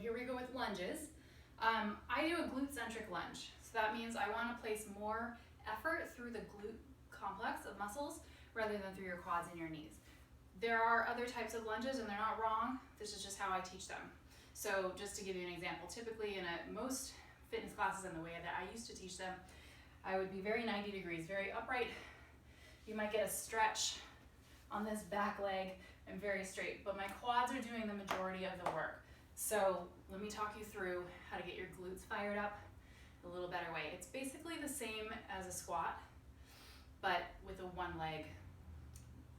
here we go with lunges. I do a glute-centric lunge. So that means I want to place more effort through the glute complex of muscles rather than through your quads and your knees. There are other types of lunges and they're not wrong. This is just how I teach them. So just to give you an example, typically in most fitness classes and the way that I used to teach them, I would be very 90 degrees, very upright. You might get a stretch on this back leg and very straight, but my quads are doing the majority of the work. So let me talk you through how to get your glutes fired up a little better way. It's basically the same as a squat, but with a one leg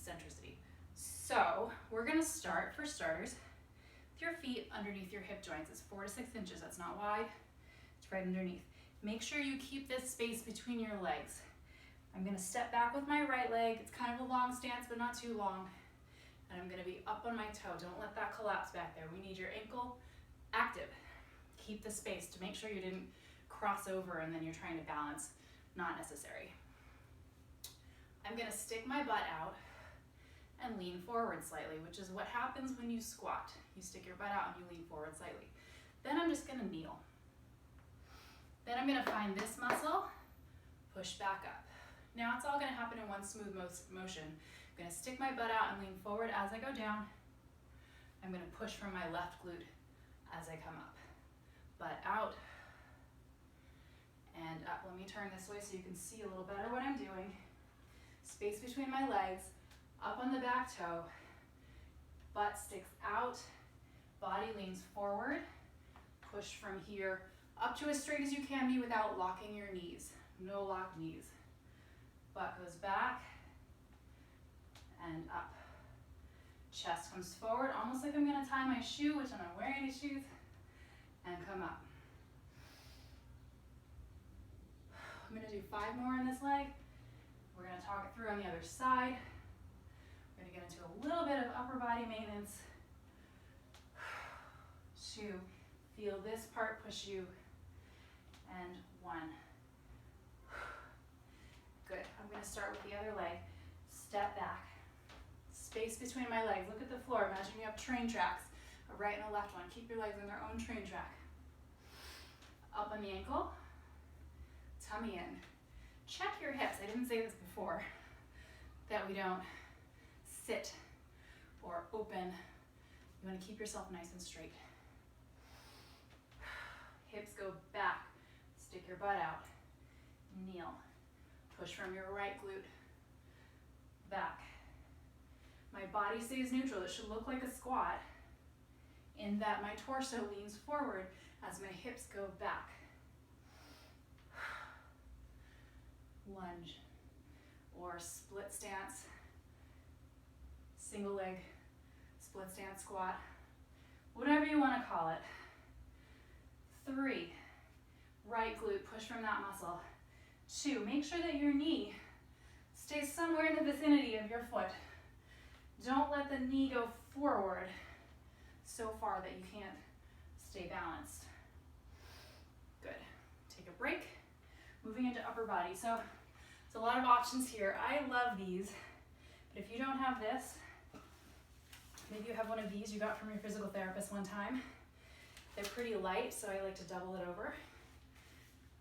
centricity. So we're gonna start, for starters, with your feet underneath your hip joints. It's 4 to 6 inches, that's not wide, it's right underneath. Make sure you keep this space between your legs. I'm gonna step back with my right leg. It's kind of a long stance, but not too long. And I'm gonna be up on my toe. Don't let that collapse back there. We need your ankle active. Keep the space to make sure you didn't cross over and then you're trying to balance. Not necessary. I'm gonna stick my butt out and lean forward slightly, which is what happens when you squat. You stick your butt out and you lean forward slightly. Then I'm just gonna kneel. Then I'm gonna find this muscle, push back up. Now it's all gonna happen in one smooth motion. I'm gonna stick my butt out and lean forward as I go down. I'm gonna push from my left glute as I come up. Butt out and up. Let me turn this way so you can see a little better what I'm doing. Space between my legs, up on the back toe, butt sticks out, body leans forward, push from here up to as straight as you can be without locking your knees. No locked knees. Butt goes back and up. Chest comes forward, almost like I'm gonna tie my shoe, which I'm not wearing any shoes, and come up. I'm gonna do 5 more on this leg. We're gonna talk it through on the other side. We're gonna get into a little bit of upper body maintenance. 2, feel this part push you, and 1. Good, I'm gonna start with the other leg. Step back, space between my legs. Look at the floor, imagine you have train tracks, a right and a left one. Keep your legs on their own train track. Up on the ankle, tummy in. Check your hips, I didn't say this before, that we don't sit or open. You wanna keep yourself nice and straight. Hips go back, stick your butt out, kneel. Push from your right glute, back. My body stays neutral. It should look like a squat in that my torso leans forward as my hips go back. Lunge or split stance, single leg, split stance squat, whatever you want to call it. 3, right glute, push from that muscle. 2, make sure that your knee stays somewhere in the vicinity of your foot. Don't let the knee go forward so far that you can't stay balanced. Good. Take a break. Moving into upper body. So there's a lot of options here. I love these, but if you don't have this, maybe you have one of these you got from your physical therapist one time. They're pretty light, so I like to double it over.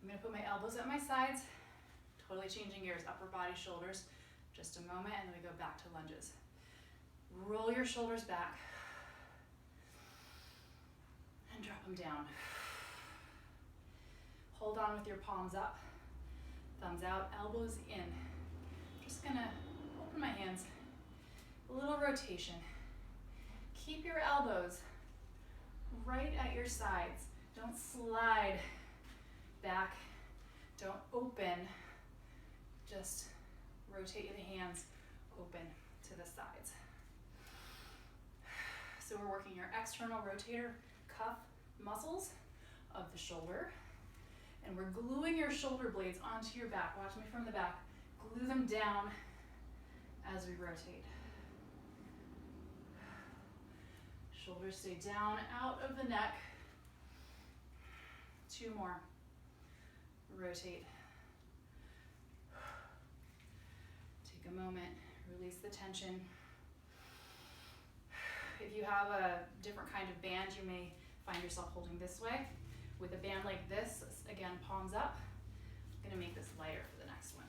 I'm gonna put my elbows at my sides, totally changing gears, upper body, shoulders, just a moment, and then we go back to lunges. Roll your shoulders back and drop them down. Hold on with your palms up, thumbs out, elbows in. Just gonna open my hands, a little rotation. Keep your elbows right at your sides. Don't slide back, don't open, just rotate the hands open to the sides. So we're working your external rotator cuff muscles of the shoulder, and we're gluing your shoulder blades onto your back. Watch me from the back. Glue them down as we rotate. Shoulders stay down out of the neck. 2 more. Rotate. Take a moment, release the tension. If you have a different kind of band, you may Find yourself holding this way. With a band like this, again, palms up. I'm gonna make this lighter for the next one.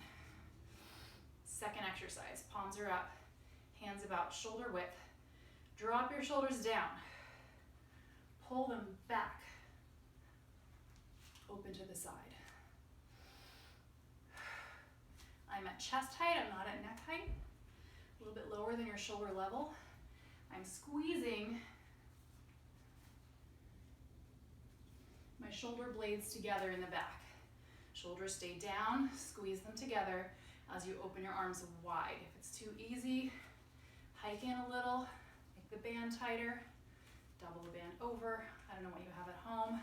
Second exercise, palms are up, hands about shoulder width. Drop your shoulders down. Pull them back. Open to the side. I'm at chest height, I'm not at neck height. A little bit lower than your shoulder level. I'm squeezing my shoulder blades together in the back. Shoulders stay down, squeeze them together as you open your arms wide. If it's too easy, hike in a little, make the band tighter, double the band over. I don't know what you have at home.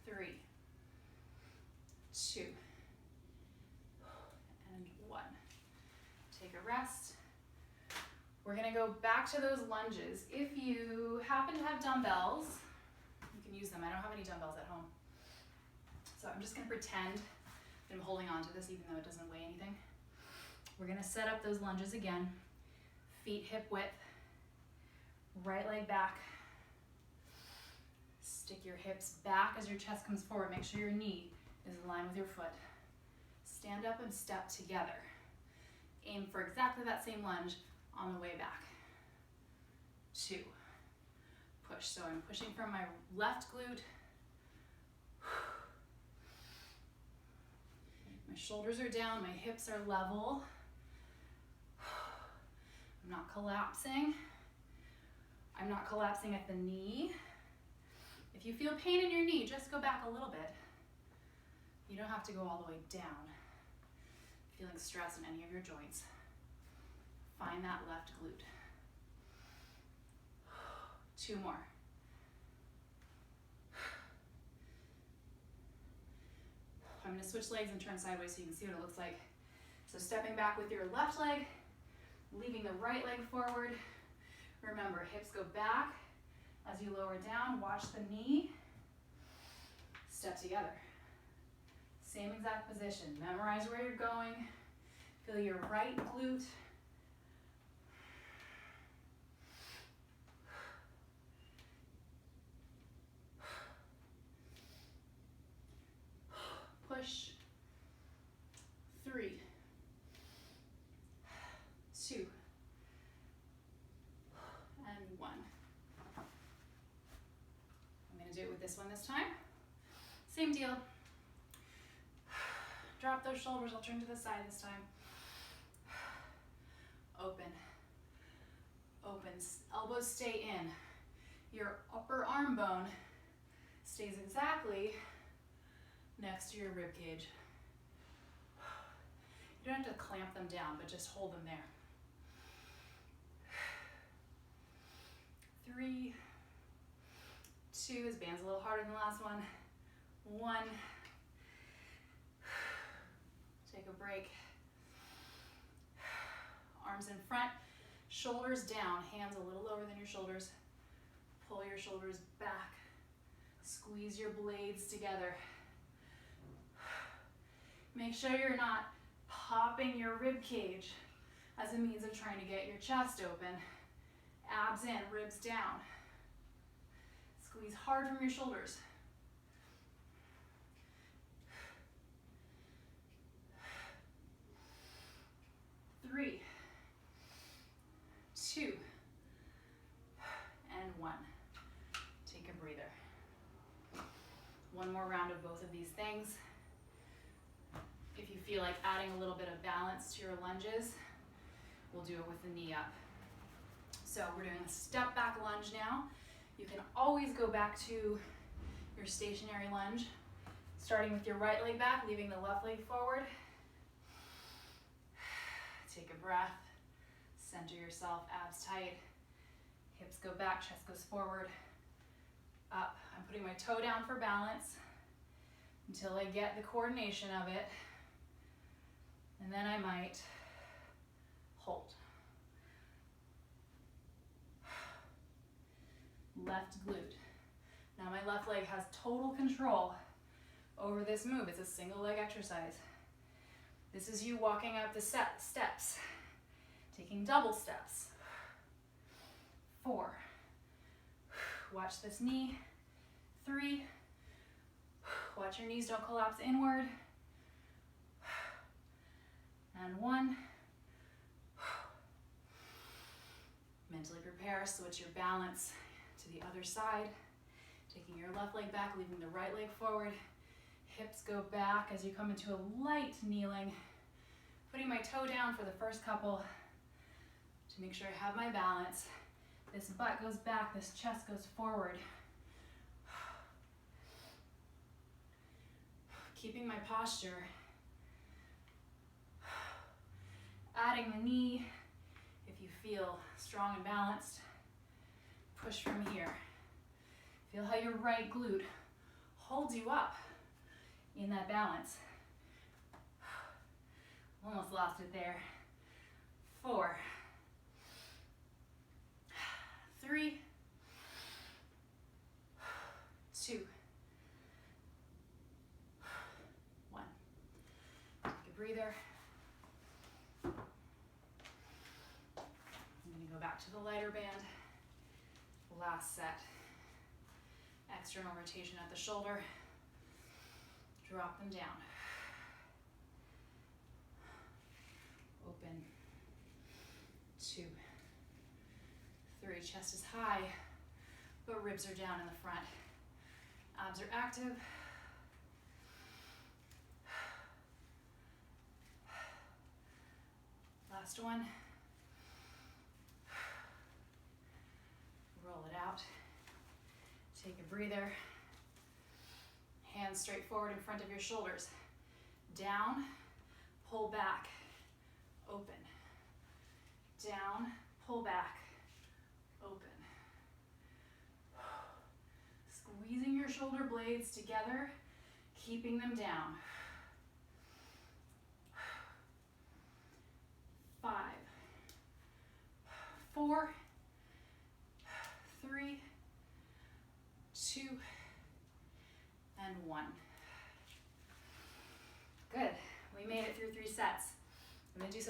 3, 2, and 1. Take a rest. We're gonna go back to those lunges. If you happen to have dumbbells, you can use them. I don't have any dumbbells at home. So I'm just gonna pretend that I'm holding on to this even though it doesn't weigh anything. We're gonna set up those lunges again. Feet hip width, right leg back. Stick your hips back as your chest comes forward. Make sure your knee is in line with your foot. Stand up and step together. Aim for exactly that same lunge on the way back. 2. Push. So I'm pushing from my left glute. My shoulders are down, my hips are level. I'm not collapsing. I'm not collapsing at the knee. If you feel pain in your knee, just go back a little bit. You don't have to go all the way down. Feeling stress in any of your joints. Find that left glute. 2 more. I'm gonna switch legs and turn sideways so you can see what it looks like. So stepping back with your left leg, leaving the right leg forward. Remember, hips go back. As you lower down, watch the knee. Step together. Same exact position. Memorize where you're going. Feel your right glute. Push. 3, 2, and 1. I'm going to do it with this one this time. Same deal. Drop those shoulders. I'll turn to the side this time. Open. Open. Elbows stay in. Your upper arm bone stays exactly next to your rib cage. You don't have to clamp them down, but just hold them there. 3, 2, this band's a little harder than the last one. 1, take a break. Arms in front, shoulders down, hands a little lower than your shoulders. Pull your shoulders back. Squeeze your blades together. Make sure you're not popping your rib cage as a means of trying to get your chest open. Abs in, ribs down. Squeeze hard from your shoulders. 3, 2, and 1. Take a breather. One more round of both of these things. If you feel like adding a little bit of balance to your lunges, we'll do it with the knee up. So we're doing a step back lunge now. You can always go back to your stationary lunge, starting with your right leg back, leaving the left leg forward. Take a breath, center yourself, abs tight, hips go back, chest goes forward, up. I'm putting my toe down for balance until I get the coordination of it, and then I might hold. Left glute. Now my left leg has total control over this move. It's a single leg exercise. This is you walking up the steps, taking double steps. 4, Watch this knee. 3. Watch your knees don't collapse inward. And 1. Mentally prepare, switch your balance to the other side. Taking your left leg back, leaving the right leg forward. Hips go back as you come into a light kneeling. Putting my toe down for the first couple to make sure I have my balance. This butt goes back, this chest goes forward. Keeping my posture. Adding the knee if you feel strong and balanced. Push from here. Feel how your right glute holds you up in that balance. Almost lost it there. 4. 3. 2. 1. Take a breather. I'm going to go back to the lighter band. Last set. External rotation at the shoulder. Drop them down. Open. 2. 3. Chest is high, but ribs are down in the front. Abs are active. Last one. Roll it out. Take a breather. Hands straight forward in front of your shoulders. Down, pull back, open. Down, pull back, open. Squeezing your shoulder blades together, keeping them down. 5, 4, 3, 2, and 1. Good. We made it through 3 sets. I'm going to do some